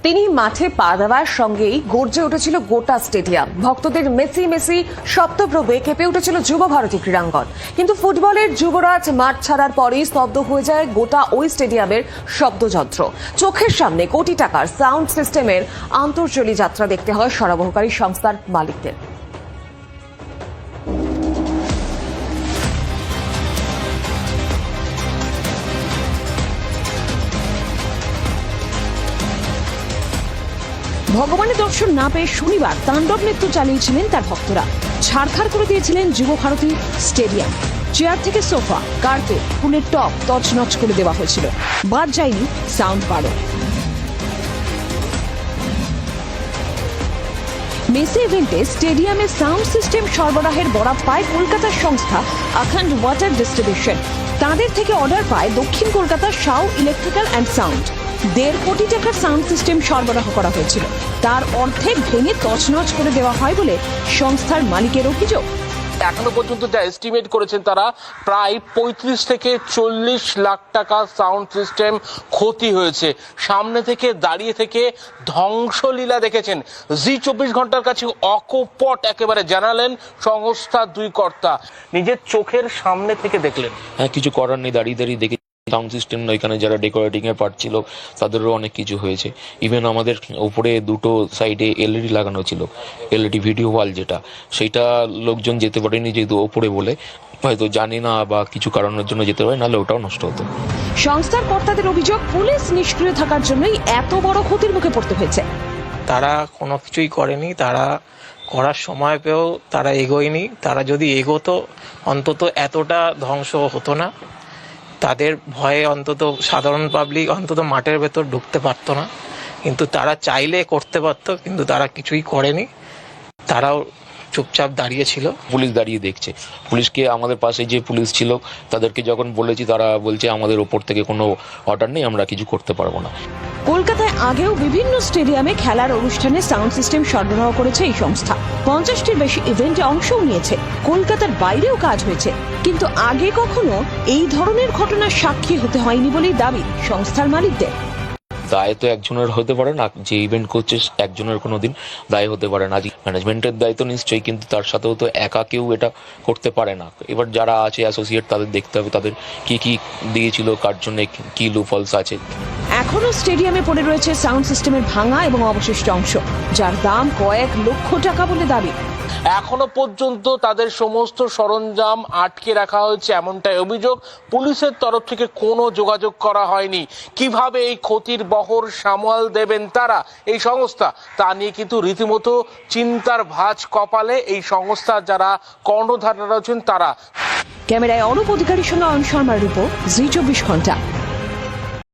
তিনি মাঠে পা দেওয়ার সঙ্গেই গর্জে উঠেছিল গোটা স্টেডিয়াম। ভক্তদের মেসি মেসি শব্দপ্রবে কেঁপে উঠেছিল যুব ভারতী ক্রীড়াঙ্গন। কিন্তু ফুটবলের যুবরাজ মাঠ ছাড়ার পরেই স্তব্ধ হয়ে যায় গোটা ওই স্টেডিয়ামের শব্দযন্ত্র। চোখের সামনে কোটি টাকার সাউন্ড সিস্টেমের আন্তর্জলি যাত্রা দেখতে হয় সরবরাহকারী সংস্থার মালিকদের। ভগবানের দর্শন না পেয়ে শনিবার তাণ্ডব নৃত্য চালিয়েছিলেন তার ভক্তরা। ছাড়খাড় করে দিয়েছিলেন যুব ভারতী স্টেডিয়াম। চেয়ার থেকে সোফা, কার্পেট, ফুলের টপ তছনছ করে দেওয়া হয়েছিল। বাদ যায়নি সাউন্ড বারও। মেসি ইভেন্টে স্টেডিয়ামে সাউন্ড সিস্টেম সরবরাহের বরাত পায় কলকাতার সংস্থা আখন্ড ওয়াটার ডিস্ট্রিবিউশন। তাদের থেকে অর্ডার পায় দক্ষিণ কলকাতার সাউ ইলেকট্রিক্যাল অ্যান্ড সাউন্ড। 1.5 কোটি টাকার সাউন্ড সিস্টেম সরবরাহ করা হয়েছিল। তার অর্ধেক ভেঙে তছনছ করে দেওয়া হয় বলে সংস্থার মালিকের অভিযোগ। এখনো পর্যন্ত যা এস্টিমেট করেছেন তারা প্রায় 35 থেকে 40 লাখ টাকা সাউন্ড সিস্টেম ক্ষতি হয়েছে। সামনে থেকে দাঁড়িয়ে থেকে ধ্বংসলীলা দেখেছেন। জি 24 ঘন্টার কাছে অকপট একেবারে জানালেন সংস্থার দুই কর্তা। নিজের চোখের সামনে থেকে দেখলেন। হ্যাঁ, কিছু করার নেই, দাঁড়িয়ে দাঁড়িয়ে দেখে সাউন্ড সিস্টেম এখানে যারা ডেকোরেটিং এর পার্ট ছিল তাদেরও অনেক কিছু হয়েছে। ইভেন আমাদের উপরে দুটো সাইডে এলইডি লাগানো ছিল, এলইডি ভিডিও ওয়াল, যেটা সেইটা লোকজন যেতে পারেনি যেহেতু ওপরে বলে, হয়তো জানি না বা কিছু কারণের জন্য যেতে পারে, নাহলে ওটাও নষ্ট হতো। সংস্থার কর্তাদের অভিযোগ পুলিশ নিষ্ক্রিয় থাকার জন্যই এত বড় ক্ষতির মুখে পড়তে হয়েছে। তারা কোনো কিছুই করেনি, তারা করার সময় পেয়েও তারা এগোয়নি। তারা যদি এগোতো অন্তত এতটা ধ্বংস হতো না। তাদের ভয়ে অন্তত সাধারণ পাবলিক অন্তত মাঠের ভেতর ঢুকতে পারতো না। কিন্তু তারা চাইলে করতে পারতো, কিন্তু তারা কিছুই করেনি। তারাও চুপচাপ দাঁড়িয়ে ছিল। পুলিশ দাঁড়িয়ে দেখছে। পুলিশকে আমাদের পাশে যে পুলিশ ছিল তাদেরকে যখন বলেছি, তারা বলছে আমাদের ওপর থেকে কোনো অর্ডার নেই, আমরা কিছু করতে পারবো না। কলকাতায় আগেও বিভিন্ন স্টেডিয়ামে খেলার অনুষ্ঠানে সাউন্ড সিস্টেম সরবরাহ করেছে এই সংস্থা। 50টির বেশি ইভেন্টে অংশও নিয়েছে। কলকাতার বাইরেও কাজ হয়েছে, কিন্তু আগে কখনো এই ধরনের ঘটনার সাক্ষী হতে হয়নি বলেই দাবি সংস্থার মালিকদের। দায় তো একজনের হতে পারে না, যে ইভেন্ট করছে একজনের কোনোদিন দায় হতে পারে না। ম্যানেজমেন্টের দায়িত্ব নিশ্চয়ই, কিন্তু তার সাথেও তো একা কেউ এটা করতে পারে না। এবার যারা আছে অ্যাসোসিয়েট, তাদের দেখতে হবে তাদের কি কি দিয়েছিল, কার জন্য কি লুফলস আছে। এখনো স্টেডিয়ামে পড়ে রয়েছে সাউন্ড সিস্টেমের ভাঙা এবং অবশিষ্ট অংশ, যার দাম কয়েক লক্ষ টাকা বলে দাবি। এখনো পর্যন্ত তাদের সমস্ত সরঞ্জাম আটকে রাখা হয়েছে, এমনটাই অভিযোগ। পুলিশের তরফ থেকে কোনো যোগাযোগ করা হয়নি। কিভাবে এই ক্ষতির বহর সামাল দেবেন তারা, এই সংস্থা, তা নিয়ে কিন্তু রীতিমতো চিন্তার ভাঁজ কপালে এই সংস্থার যারা কর্ণধাররা রয়েছেন তারা। ক্যামেরায় অরূপ অধিকারীর সঙ্গে অয়ন শর্মার রিপোর্ট, জি 24 ঘন্টা।